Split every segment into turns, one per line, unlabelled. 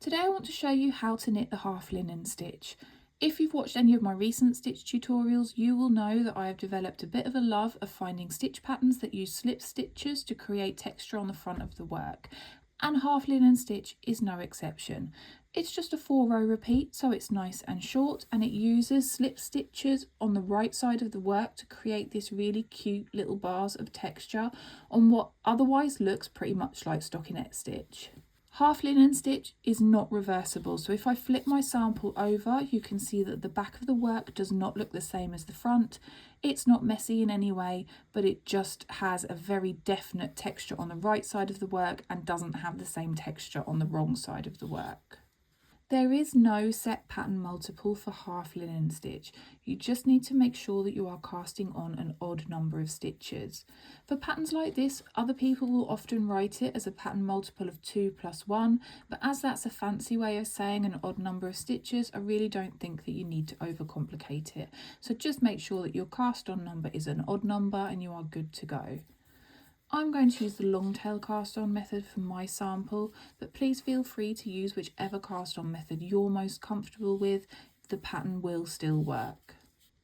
Today I want to show you how to knit the half linen stitch. If you've watched any of my recent stitch tutorials, you will know that I have developed a bit of a love of finding stitch patterns that use slip stitches to create texture on the front of the work, and half linen stitch is no exception. It's just a 4-row repeat, so it's nice and short, and it uses slip stitches on the right side of the work to create this really cute little bars of texture on what otherwise looks pretty much like stockinette stitch. Half linen stitch is not reversible, so if I flip my sample over, you can see that the back of the work does not look the same as the front. It's not messy in any way, but it just has a very definite texture on the right side of the work and doesn't have the same texture on the wrong side of the work. There is no set pattern multiple for half linen stitch. You just need to make sure that you are casting on an odd number of stitches. For patterns like this, other people will often write it as a pattern multiple of 2 plus 1, but as that's a fancy way of saying an odd number of stitches, I really don't think that you need to overcomplicate it. So just make sure that your cast on number is an odd number and you are good to go. I'm going to use the long tail cast on method for my sample, but please feel free to use whichever cast on method you're most comfortable with. The pattern will still work.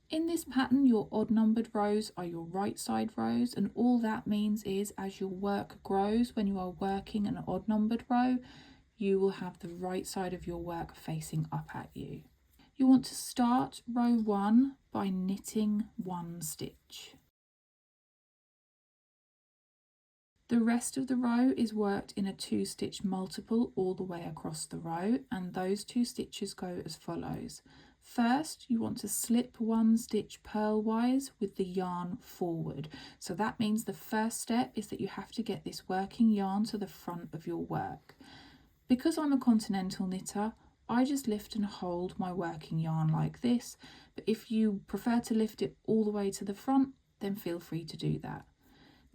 In this pattern, your odd numbered rows are your right side rows, and all that means is as your work grows, when you are working an odd numbered row, you will have the right side of your work facing up at you. You want to start row 1 by knitting 1 stitch. The rest of the row is worked in a 2-stitch multiple all the way across the row, and those 2 stitches go as follows. First, you want to slip 1 stitch purlwise with the yarn forward. So that means the first step is that you have to get this working yarn to the front of your work. Because I'm a continental knitter, I just lift and hold my working yarn like this, but if you prefer to lift it all the way to the front, then feel free to do that.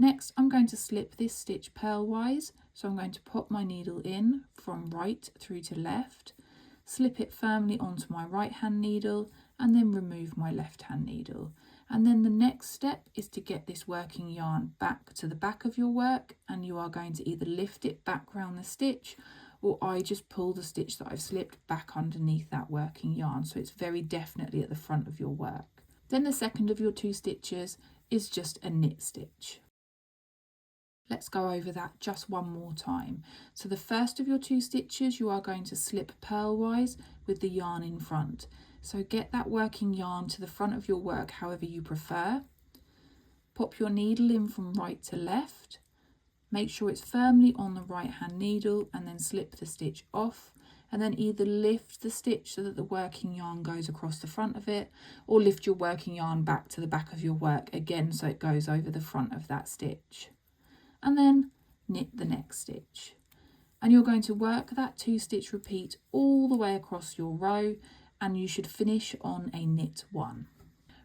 Next, I'm going to slip this stitch purlwise, so I'm going to pop my needle in from right through to left, slip it firmly onto my right hand needle, and then remove my left hand needle. And then the next step is to get this working yarn back to the back of your work, and you are going to either lift it back round the stitch, or I just pull the stitch that I've slipped back underneath that working yarn, so it's very definitely at the front of your work. Then the second of your 2 stitches is just a knit stitch. Let's go over that just one more time. So the first of your 2 stitches, you are going to slip purlwise with the yarn in front. So get that working yarn to the front of your work however you prefer. Pop your needle in from right to left. Make sure it's firmly on the right hand needle and then slip the stitch off. And then either lift the stitch so that the working yarn goes across the front of it, or lift your working yarn back to the back of your work again so it goes over the front of that stitch. And then knit the next stitch, and you're going to work that 2-stitch repeat all the way across your row, and you should finish on a knit 1.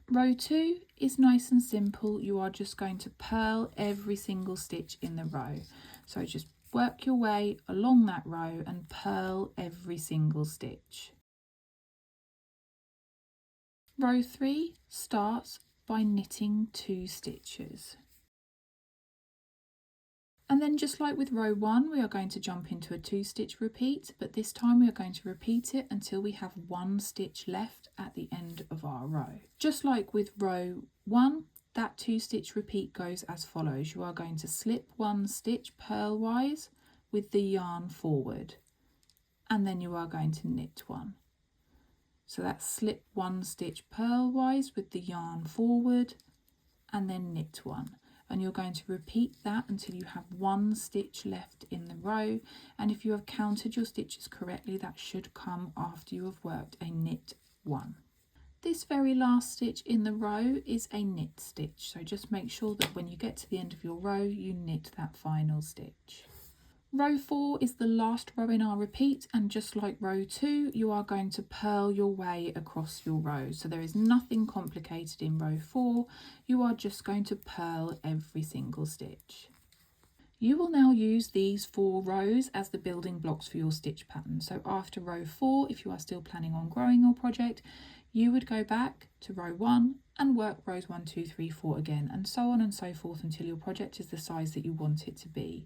Row 2 is nice and simple. You are just going to purl every single stitch in the row, so just work your way along that row and purl every single stitch. Row 3 starts by knitting 2 stitches. And then just like with row 1, we are going to jump into a 2-stitch repeat, but this time we are going to repeat it until we have 1 stitch left at the end of our row. Just like with row 1, that 2-stitch repeat goes as follows. You are going to slip 1 stitch purlwise with the yarn forward, and then you are going to knit 1. So that's slip 1 stitch purlwise with the yarn forward, and then knit 1. And you're going to repeat that until you have 1 stitch left in the row, and if you have counted your stitches correctly, that should come after you have worked a knit 1. This very last stitch in the row is a knit stitch, so just make sure that when you get to the end of your row you knit that final stitch. Row 4 is the last row in our repeat, and just like row 2, you are going to purl your way across your row. So there is nothing complicated in row 4, you are just going to purl every single stitch. You will now use these 4 rows as the building blocks for your stitch pattern. So after row 4, if you are still planning on growing your project, you would go back to row 1 and work rows 1, 2, 3, 4 again, and so on and so forth until your project is the size that you want it to be.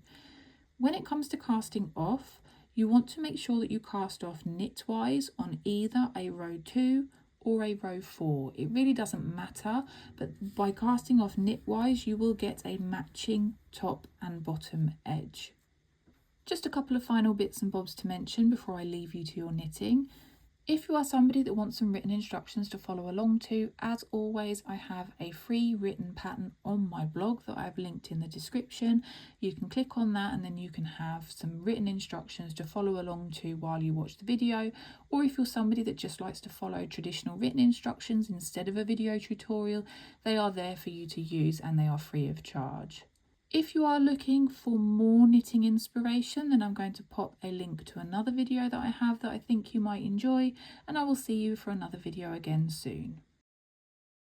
When it comes to casting off, You want to make sure that you cast off knitwise on either a row 2 or a row 4. It really doesn't matter, but by casting off knitwise you will get a matching top and bottom edge. Just a couple of final bits and bobs to mention before I leave you to your knitting. If you are somebody that wants some written instructions to follow along to, as always, I have a free written pattern on my blog that I've linked in the description. You can click on that and then you can have some written instructions to follow along to while you watch the video. Or if you're somebody that just likes to follow traditional written instructions instead of a video tutorial, they are there for you to use and they are free of charge. If you are looking for more knitting inspiration, then I'm going to pop a link to another video that I have that I think you might enjoy, and I will see you for another video again soon.